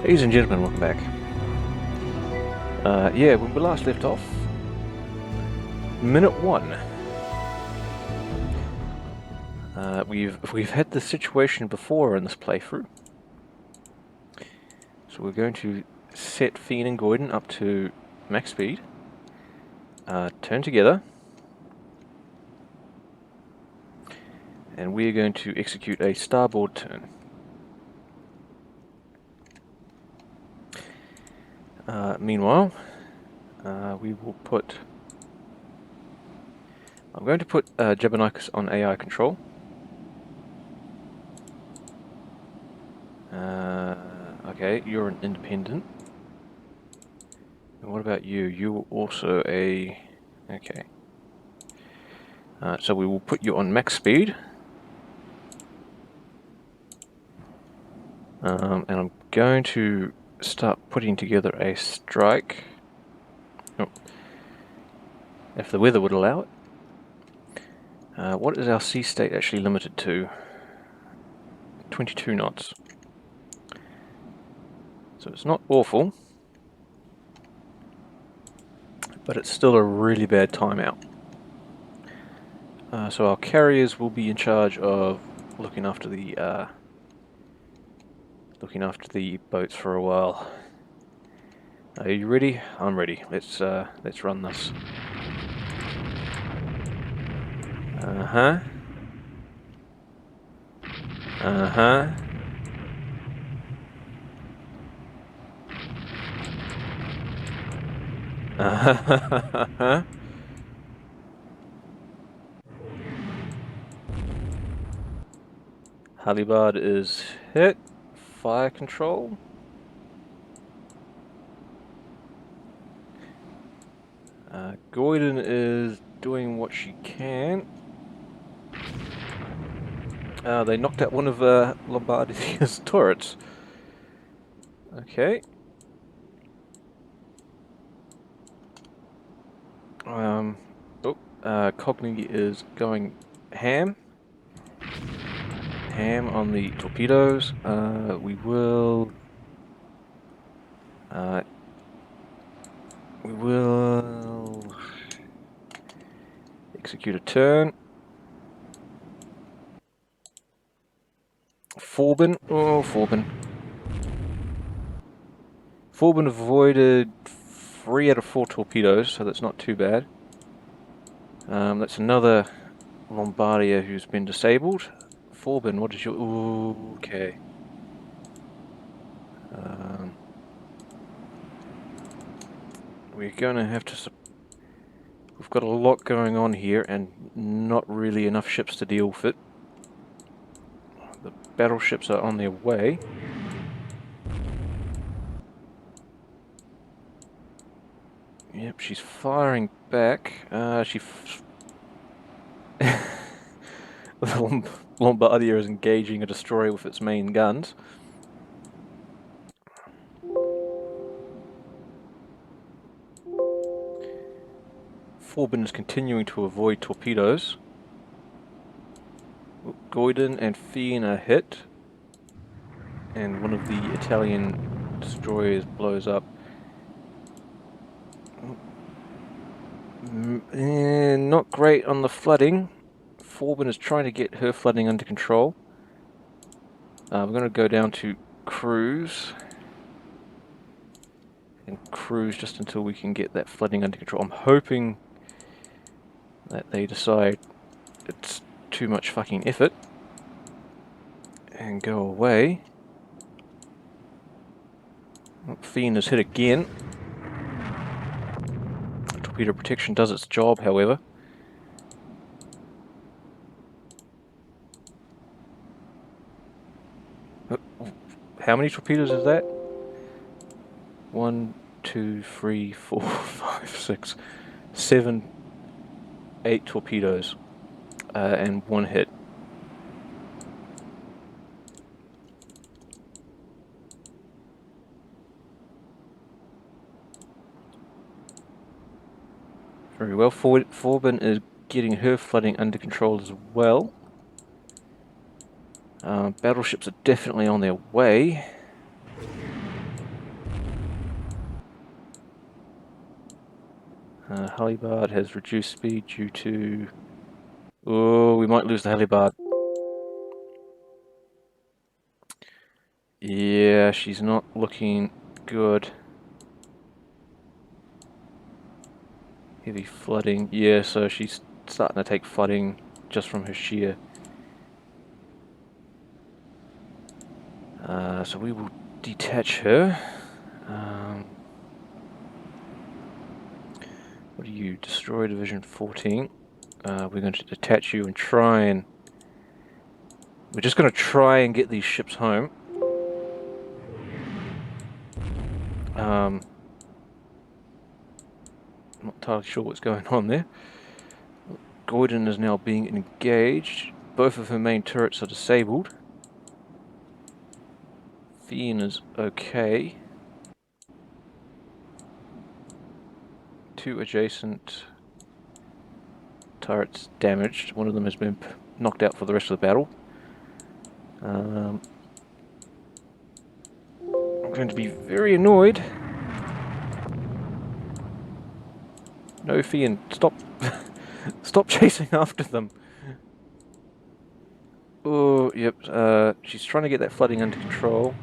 Ladies and gentlemen, welcome back. Yeah, when we last left off, minute 1. We've had this situation before in this playthrough, so we're going to set Fiend and Goyden up to max speed. Turn together, and we are going to execute a starboard turn. Meanwhile, we will put. I'm going to put Jabbernicus on AI control. Okay, you're an independent. And what about you? You're also a... Okay. So we will put you on max speed. And I'm going to start putting together a strike. Oh, if the weather would allow it. What is our sea state actually limited to? 22 knots. So it's not awful, but it's still a really bad timeout. So our carriers will be in charge of looking after the boats for a while. Are you ready? I'm ready. Let's run this. Uh-huh. Uh-huh. Uh-huh. Halibard is hit. Fire control. Goyden is doing what she can. They knocked out one of Lombardia's turrets. Okay. Cogni is going ham. Ham on the torpedoes. We will execute a turn. Forbin. Oh, Forbin. Forbin avoided 3 out of 4 torpedoes, so that's not too bad. That's another Lombardia who's been disabled. Forbin, what is your... Ooh, okay. We're going to have to... We've got a lot going on here and not really enough ships to deal with it. The battleships are on their way. Yep, she's firing back. The Lombardia is engaging a destroyer with its main guns. Forbin is continuing to avoid torpedoes. Goyden and Fiend are hit. And one of the Italian destroyers blows up. Not great on the flooding. Forbin is trying to get her flooding under control. We're going to go down to cruise. And cruise just until we can get that flooding under control. I'm hoping that they decide it's too much fucking effort and go away. Fiend is hit again. Torpedo protection does its job, however. How many torpedoes is that? 1, 2, 3, 4, 5, 6, 7, 8 torpedoes, and 1 hit. Very well. Forbin is getting her flooding under control as well. Battleships are definitely on their way. Halibard has reduced speed due to... Oh, we might lose the Halibard. Yeah, she's not looking good. Heavy flooding. Yeah, so she's starting to take flooding just from her shear. So we will detach her. What do you? Destroy Division 14. We're going to detach you and try and... We're just going to try and get these ships home. I'm not entirely sure what's going on there. Gordon is now being engaged. Both of her main turrets are disabled. Fian is okay. 2 adjacent turrets damaged. One of them has been knocked out for the rest of the battle. I'm going to be very annoyed. No, Fian, stop. Stop chasing after them. Oh, yep. She's trying to get that flooding under control.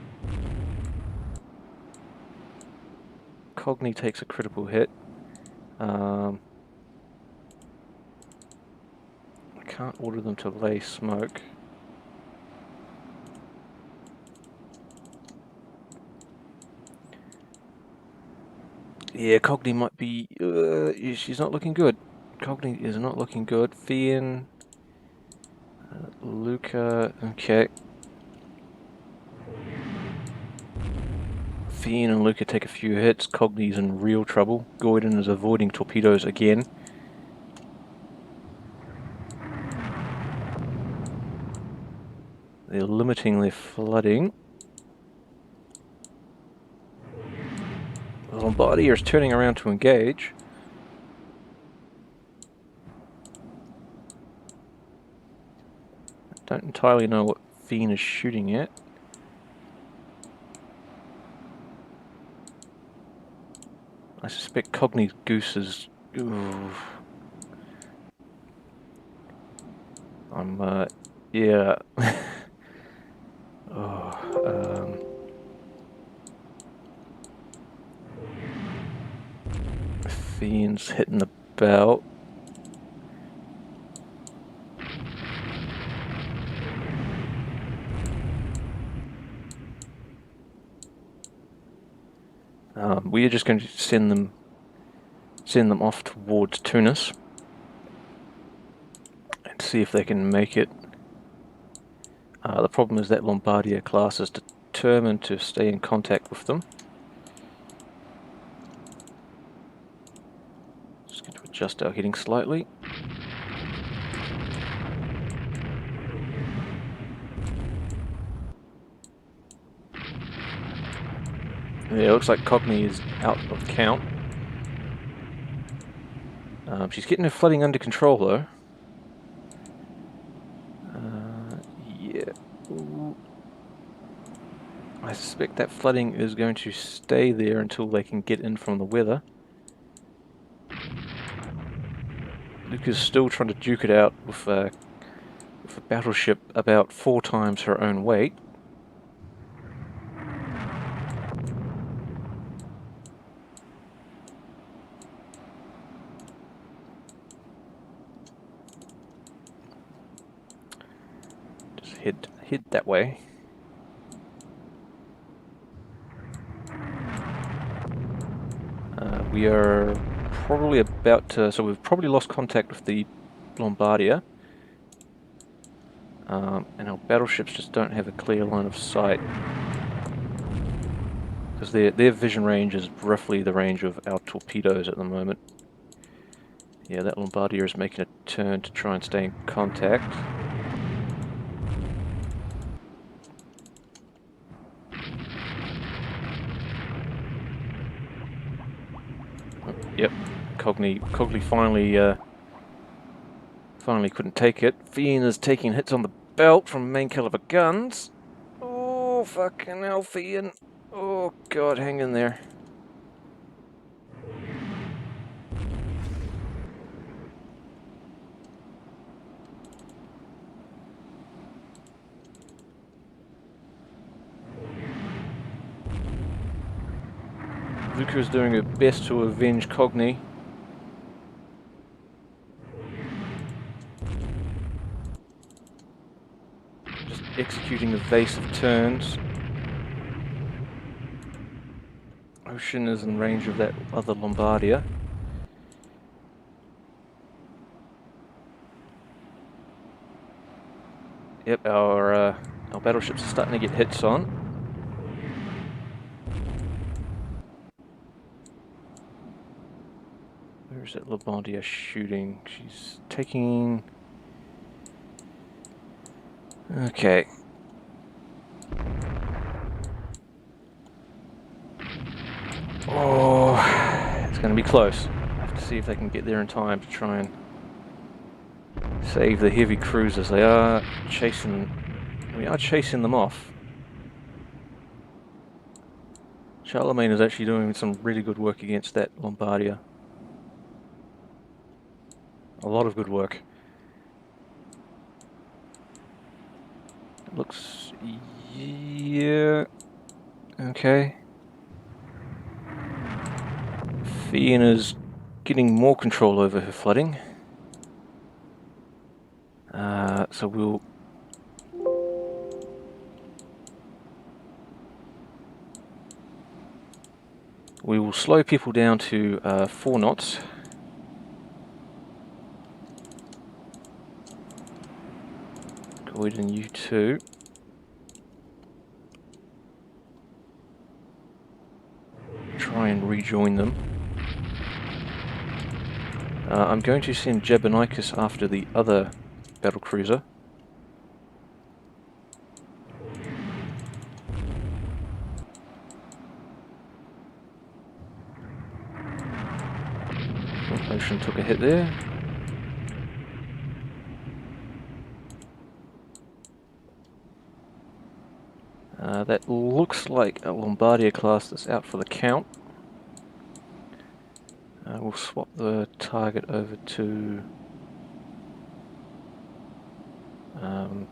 Cogni takes a critical hit. I can't order them to lay smoke. Yeah, Cogni might be... she's not looking good. Cogni is not looking good. Fian... Luca... Okay. Fian and Luca take a few hits. Cogni's in real trouble. Gordon is avoiding torpedoes again. They're limiting their flooding. The Lombardier is turning around to engage. I don't entirely know what Fian is shooting at. I suspect Cogni's goose is... Ooh. Yeah. Fian's hitting the belt. We are just going to send them off towards Tunis and see if they can make it. The problem is that Lombardia class is determined to stay in contact with them. Just going to adjust our heading slightly. Yeah, it looks like Cogni is out of count. She's getting her flooding under control though. Yeah. Ooh. I suspect that flooding is going to stay there until they can get in from the weather. Luca's still trying to duke it out with a battleship about 4 times her own weight. Just head that way. We are probably about to... So we've probably lost contact with the Lombardia. And our battleships just don't have a clear line of sight. Because their vision range is roughly the range of our torpedoes at the moment. Yeah, that Lombardia is making a turn to try and stay in contact. Yep, Cogni finally couldn't take it. Fian is taking hits on the belt from main caliber guns. Oh, fucking hell, Fian. Oh, God, hang in there. Luca is doing her best to avenge Cogni. Just executing evasive turns. Ocean is in range of that other Lombardia. Yep, our battleships are starting to get hits on. Where's that Lombardia shooting? She's taking... Okay. Oh, it's going to be close. I have to see if they can get there in time to try and save the heavy cruisers. They are chasing... We are chasing them off. Charlemagne is actually doing some really good work against that Lombardia. A lot of good work. It looks... Yeah... Okay. Fian is getting more control over her flooding. So we will slow people down to 4 knots. Go ahead and you too. Try and rejoin them. I'm going to send Jabonicus after the other battlecruiser. Ocean took a hit there. That looks like a Lombardia class that's out for the count. We'll swap the target over to... I've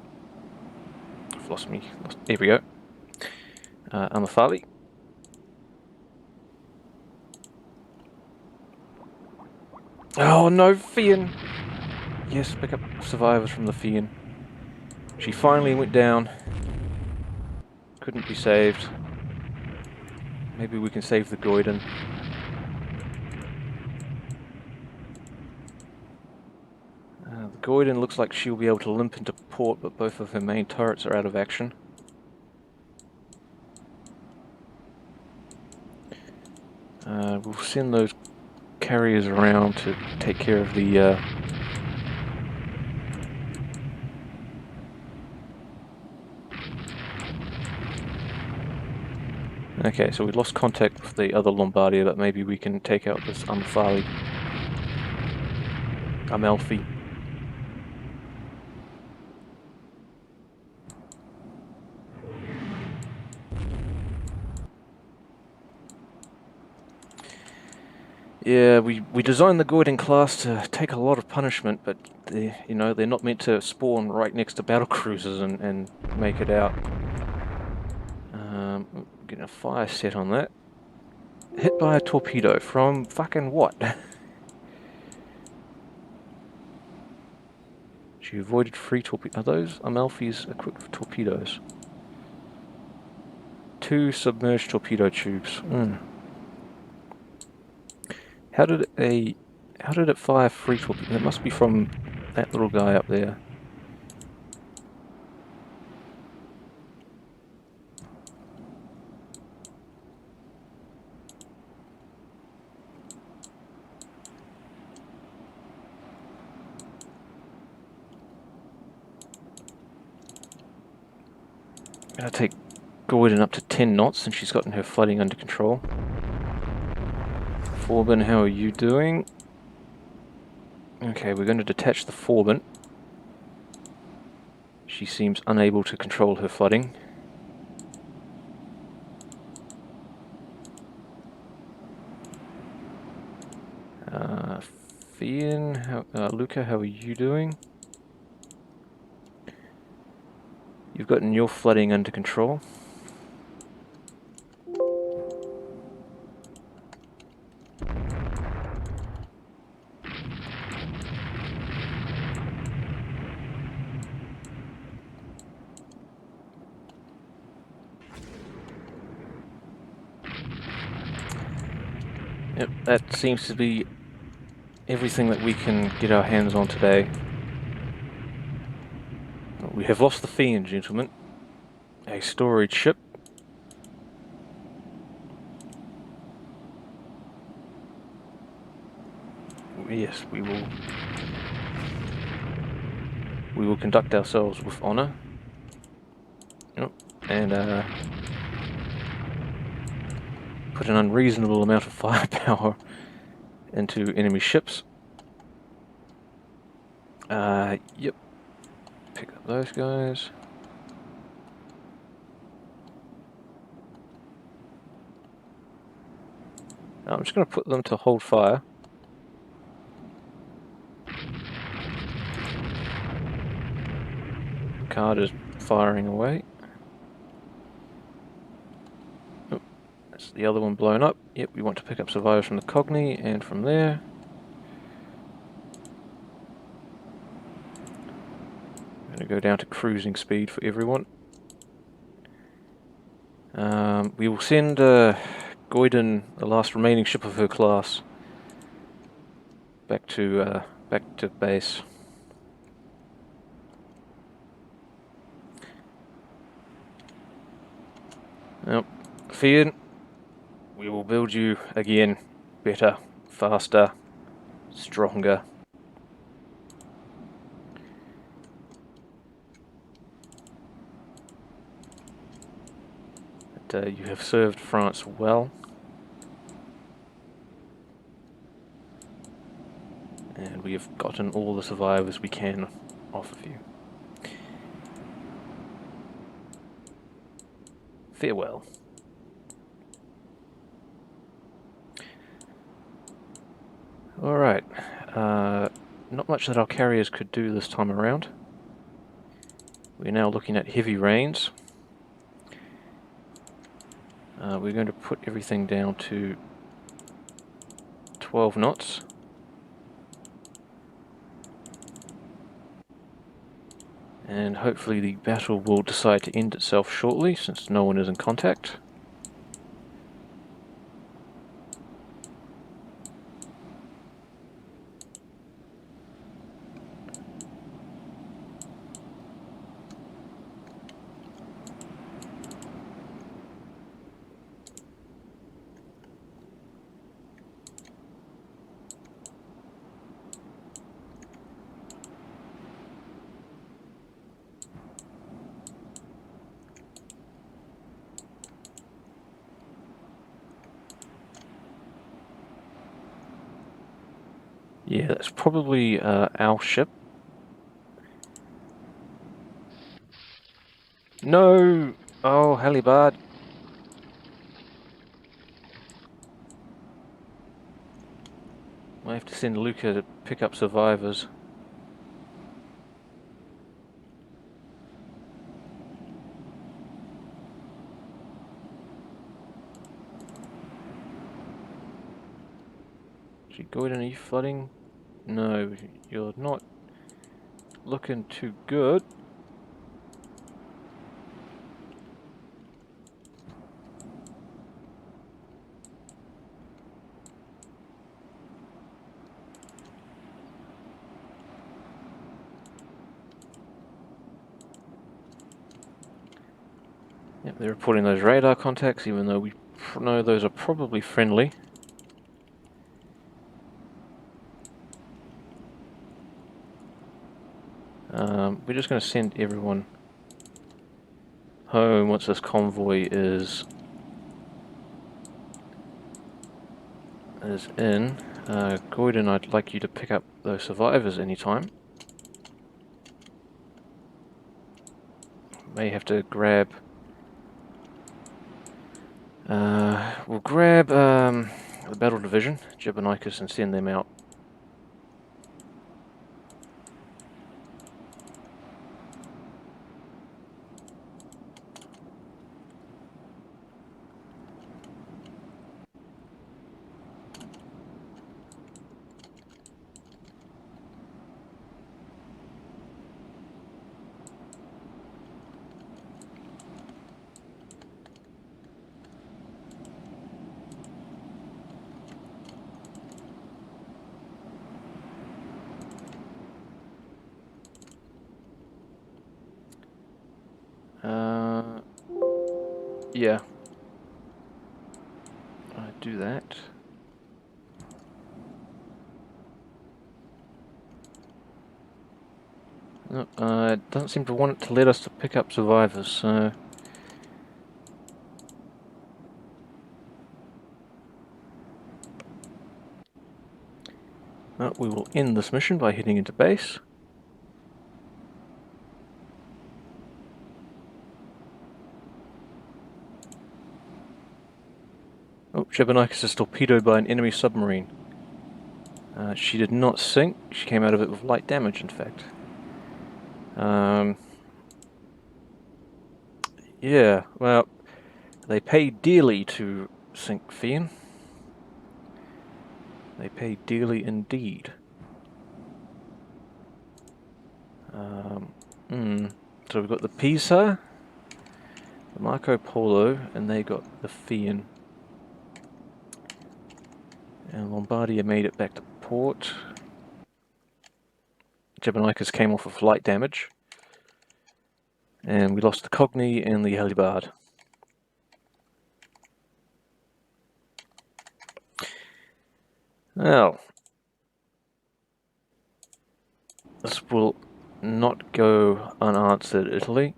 lost me. There we go. Amafali. Oh no, Fian! Yes, pick up survivors from the Fian. She finally went down. Couldn't be saved. Maybe we can save the Goiden. The Goiden looks like she'll be able to limp into port, but both of her main turrets are out of action. We'll send those carriers around to take care of the... Okay, so we lost contact with the other Lombardia, but maybe we can take out this Amalfi. Yeah, we designed the Goiden class to take a lot of punishment, but they're not meant to spawn right next to battlecruisers and make it out. Getting a fire set on that. Hit by a torpedo from fucking what? She avoided 3 torpedoes. Are those Amalfi's equipped with torpedoes? 2 submerged torpedo tubes. How did it fire 3 torpedoes? It must be from that little guy up there. Gonna take Goiden up to 10 knots since she's gotten her flooding under control. Forbin, how are you doing? Okay, we're going to detach the Forbin. She seems unable to control her flooding. Fian, Luca, how are you doing? You've gotten your flooding under control. Yep, that seems to be everything that we can get our hands on today. We have lost the Fiend, gentlemen. A storage ship. Yes, we will conduct ourselves with honor. Yep, and put an unreasonable amount of firepower into enemy ships. Yep. Pick up those guys. I'm just going to put them to hold fire. Card is firing away. Oh, that's the other one blown up. Yep, we want to pick up survivors from the Cogni and from there. I'm going to go down to cruising speed for everyone. We will send Goyden, the last remaining ship of her class, back to base. Yep. Fian, we will build you again, better, faster, stronger. But, you have served France well. And we have gotten all the survivors we can off of you. Farewell. Alright. Not much that our carriers could do this time around. We're now looking at heavy rains. We're going to put everything down to 12 knots. And hopefully the battle will decide to end itself shortly, since no one is in contact. Yeah, that's probably our ship. No! Oh, Halibard. I have to send Luca to pick up survivors. Goyden, are you flooding? No, you're not looking too good. Yep, they're reporting those radar contacts, even though we know those are probably friendly. We're just going to send everyone home once this convoy is in. Goyden, I'd like you to pick up those survivors anytime. May have to grab... we'll grab the battle division, Jibonikus, and send them out. Yeah. I do that. No, it doesn't seem to want it to let us to pick up survivors, so... we will end this mission by heading into base. Oh, Jebonitis is torpedoed by an enemy submarine. She did not sink, she came out of it with light damage, in fact. Yeah, well, they pay dearly to sink Fian. They pay dearly indeed. So we've got the Pisa, the Marco Polo, and they got the Fian. And Lombardia made it back to port. Jebonitis came off with light damage. And we lost the Cogni and the Helibard. Now, this will not go unanswered, Italy.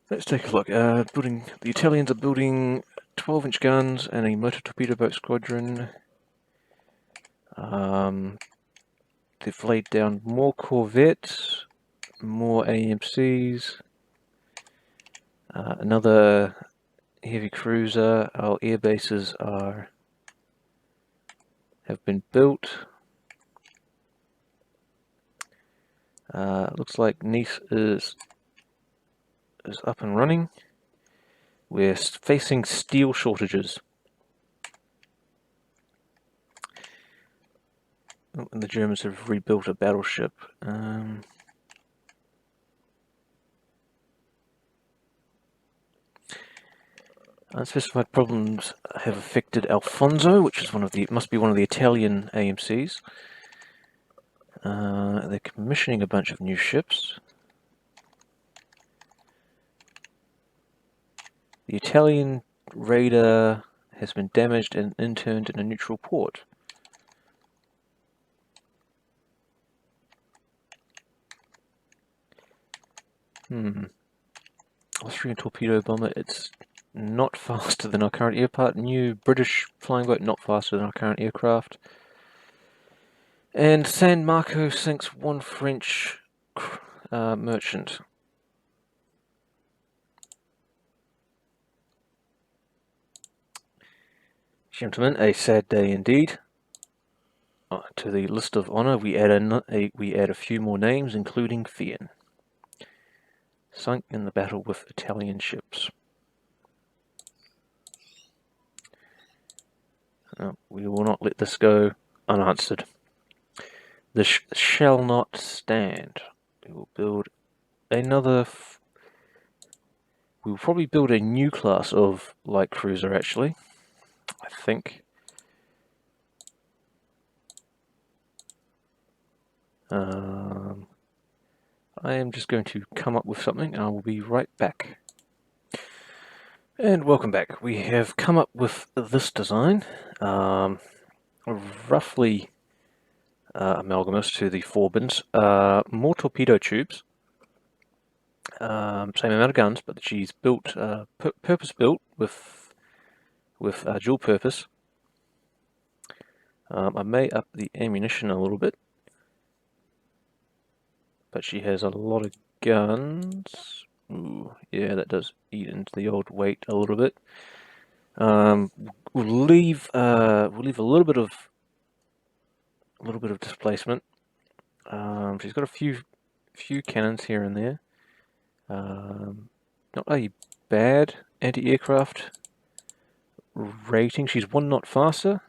Let's take a look. The Italians are building 12-inch guns and a motor torpedo boat squadron. They've laid down more corvettes, more AMCs, another heavy cruiser. Our air bases have been built. Looks like Nice is up and running. We're facing steel shortages. Oh, and the Germans have rebuilt a battleship. Unspecified problems have affected Alfonso, which is must be one of the Italian AMCs. They're commissioning a bunch of new ships. The Italian raider has been damaged and interned in a neutral port. Austrian torpedo bomber, it's not faster than our current aircraft. New British flying boat, not faster than our current aircraft. And San Marco sinks one French merchant. Gentlemen, a sad day indeed. To the list of honor, we add a few more names, including Fian, sunk in the battle with Italian ships. We will not let this go unanswered. This shall not stand. We will build another. We will probably build a new class of light cruiser, actually. I think. I am just going to come up with something. I will be right back. And welcome back. We have come up with this design, roughly amalgamous to the Forbins. More torpedo tubes, same amount of guns, but she's built, purpose-built with dual purpose. I may up the ammunition a little bit, but she has a lot of guns. Ooh, yeah, that does eat into the old weight a little bit. We'll leave a little bit of displacement. She's got a few cannons here and there. Not a bad anti-aircraft rating. She's 1 knot faster,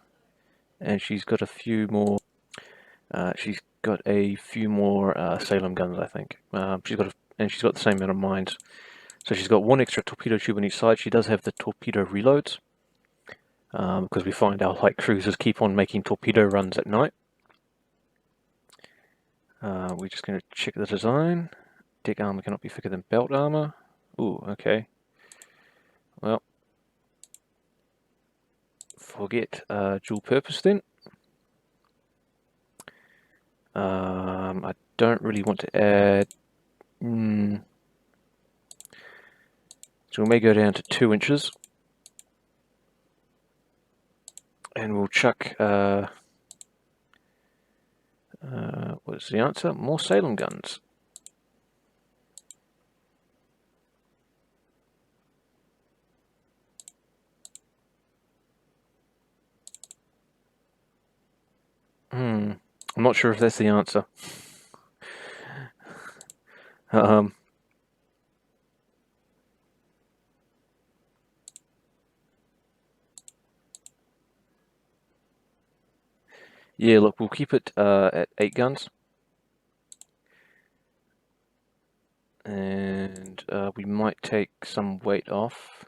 and she's got a few more. Salem guns, I think. She's got the same amount of mines. So she's got 1 extra torpedo tube on each side. She does have the torpedo reloads, because we find our light cruisers keep on making torpedo runs at night. We're just going to check the design. Deck armor cannot be thicker than belt armor. Ooh, okay. Well, forget dual purpose then. I don't really want to add. So we may go down to 2 inches, and we'll chuck. What's the answer? More Salem guns. I'm not sure if that's the answer. Yeah, look, we'll keep it at 8 guns. And we might take some weight off.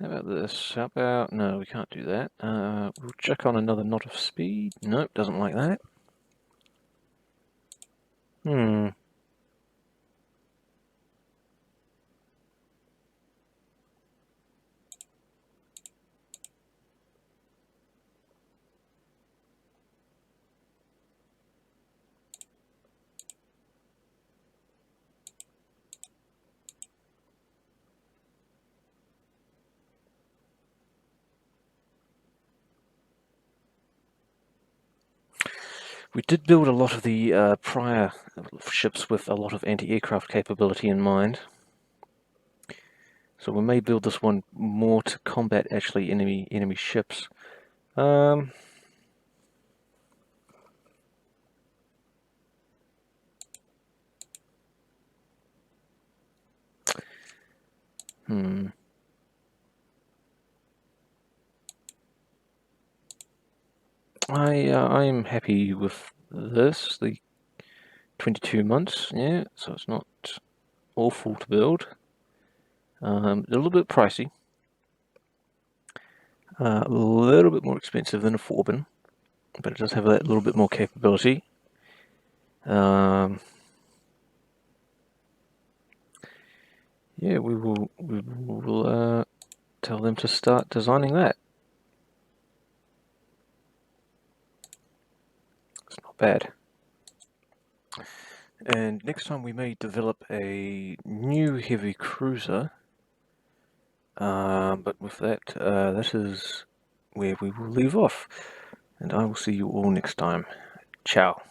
How about this? How about... No, we can't do that. We'll check on another knot of speed. Nope, doesn't like that. We did build a lot of the prior ships with a lot of anti-aircraft capability in mind. So we may build this one more to combat actually enemy ships. I am happy with this. The 22 months, yeah. So it's not awful to build. A little bit pricey. A little bit more expensive than a Forbin, but it does have that little bit more capability. Yeah, we will tell them to start designing that. It's not bad. And next time we may develop a new heavy cruiser. But with that, this is where we will leave off. And I will see you all next time. Ciao.